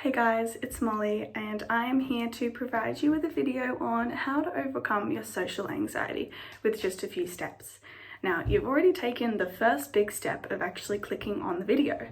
Hey guys, it's Molly and I am here to provide you with a video on how to overcome your social anxiety with just a few steps. Now, you've already taken the first big step of actually clicking on the video.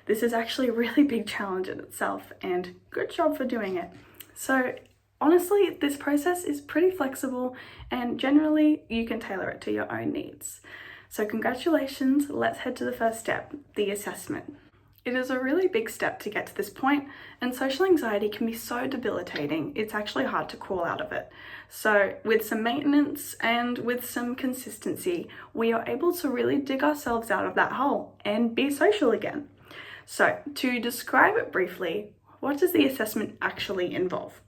This is actually a really big challenge in itself and good job for doing it. So honestly, this process is pretty flexible and generally you can tailor it to your own needs. So congratulations, let's head to the first step, the assessment. It is a really big step to get to this point, and social anxiety can be so debilitating, it's actually hard to crawl out of it. So with some maintenance and with some consistency, we are able to really dig ourselves out of that hole and be social again. So to describe it briefly, what does the assessment actually involve?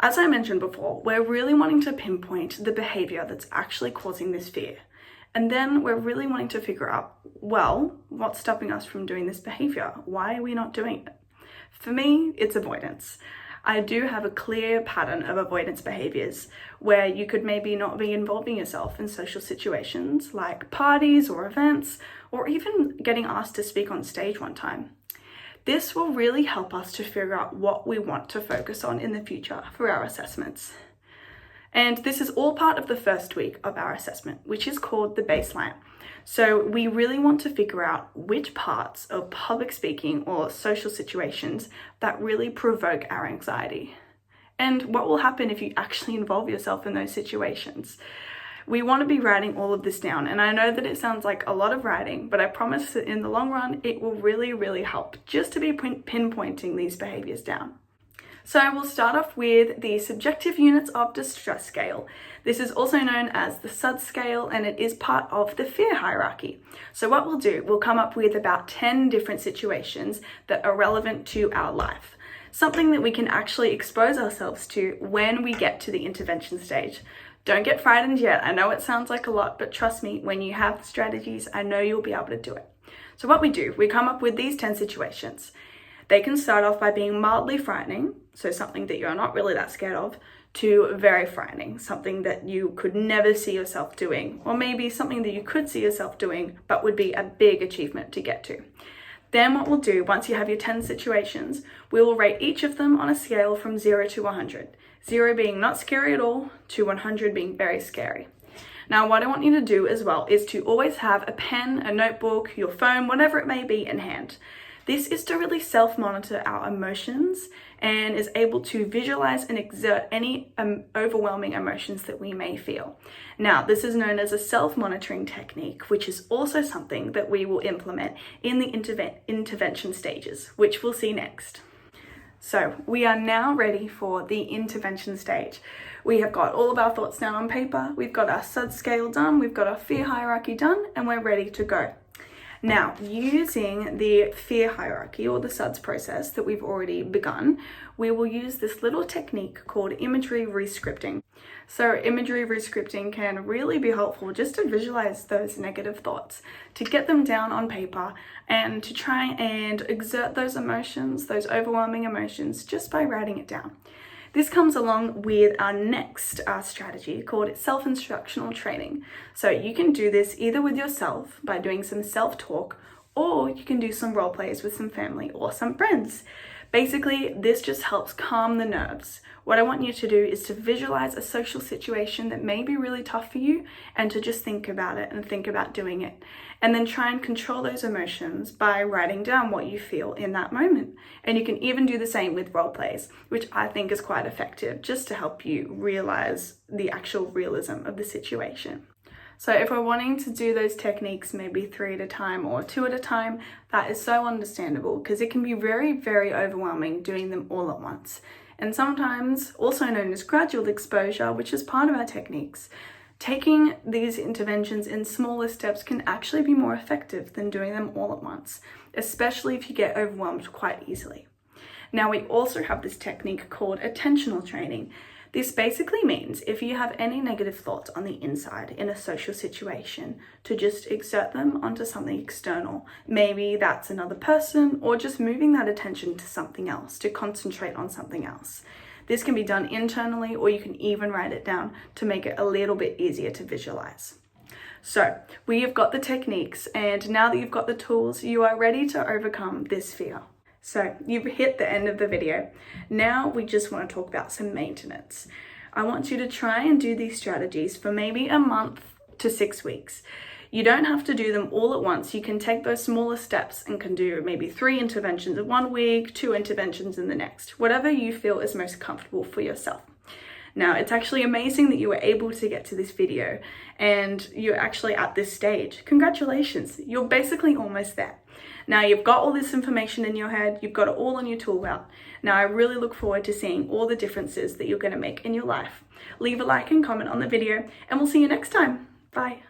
As I mentioned before, we're really wanting to pinpoint the behavior that's actually causing this fear. And then we're really wanting to figure out, well, what's stopping us from doing this behavior? Why are we not doing it? For me, it's avoidance. I do have a clear pattern of avoidance behaviors where you could maybe not be involving yourself in social situations like parties or events, or even getting asked to speak on stage one time. This will really help us to figure out what we want to focus on in the future for our assessments. And this is all part of the first week of our assessment, which is called the baseline. So we really want to figure out which parts of public speaking or social situations that really provoke our anxiety. And what will happen if you actually involve yourself in those situations. We want to be writing all of this down, and I know that it sounds like a lot of writing, but I promise that in the long run, it will really help just to be pinpointing these behaviors down. So we'll start off with the subjective units of distress scale. This is also known as the SUD scale, and it is part of the fear hierarchy. So what we'll do, we'll come up with about 10 different situations that are relevant to our life. Something that we can actually expose ourselves to when we get to the intervention stage. Don't get frightened yet. I know it sounds like a lot, but trust me, when you have the strategies, I know you'll be able to do it. So what we do, we come up with these 10 situations. They can start off by being mildly frightening, so something that you're not really that scared of, to very frightening, something that you could never see yourself doing, or maybe something that you could see yourself doing, but would be a big achievement to get to. Then what we'll do, once you have your 10 situations, we will rate each of them on a scale from 0 to 100. 0 being not scary at all, to 100 being very scary. Now, what I want you to do as well is to always have a pen, a notebook, your phone, whatever it may be in hand. This is to really self-monitor our emotions and is able to visualize and exert any overwhelming emotions that we may feel. Now, this is known as a self-monitoring technique, which is also something that we will implement in the intervention stages, which we'll see next. So we are now ready for the intervention stage. We have got all of our thoughts down on paper, we've got our SUD scale done, we've got our fear hierarchy done, and we're ready to go. Now, using the fear hierarchy or the SUDS process that we've already begun, we will use this little technique called imagery rescripting. So imagery rescripting can really be helpful just to visualize those negative thoughts, to get them down on paper and to try and exert those emotions, those overwhelming emotions, just by writing it down. This comes along with our next strategy called self-instructional training. So you can do this either with yourself by doing some self-talk, or you can do some role plays with some family or some friends. Basically, this just helps calm the nerves. What I want you to do is to visualize a social situation that may be really tough for you and to just think about it and think about doing it. And then try and control those emotions by writing down what you feel in that moment. And you can even do the same with role plays, which I think is quite effective just to help you realize the actual realism of the situation. So if we're wanting to do those techniques maybe 3 at a time or 2 at a time, that is so understandable because it can be very overwhelming doing them all at once. And sometimes, also known as gradual exposure, which is part of our techniques, taking these interventions in smaller steps can actually be more effective than doing them all at once, especially if you get overwhelmed quite easily. Now, we also have this technique called attentional training. This basically means if you have any negative thoughts on the inside in a social situation, to just exert them onto something external. Maybe that's another person, or just moving that attention to something else, to concentrate on something else. This can be done internally, or you can even write it down to make it a little bit easier to visualize. So we have got the techniques, and now that you've got the tools, you are ready to overcome this fear. So you've hit the end of the video. Now we just want to talk about some maintenance. I want you to try and do these strategies for maybe a month to 6 weeks. You don't have to do them all at once. You can take those smaller steps and can do maybe 3 interventions in 1 week, 2 interventions in the next, whatever you feel is most comfortable for yourself. Now, it's actually amazing that you were able to get to this video and you're actually at this stage. Congratulations, you're basically almost there. Now you've got all this information in your head, you've got it all on your tool belt. Now I really look forward to seeing all the differences that you're going to make in your life. Leave a like and comment on the video and we'll see you next time. Bye.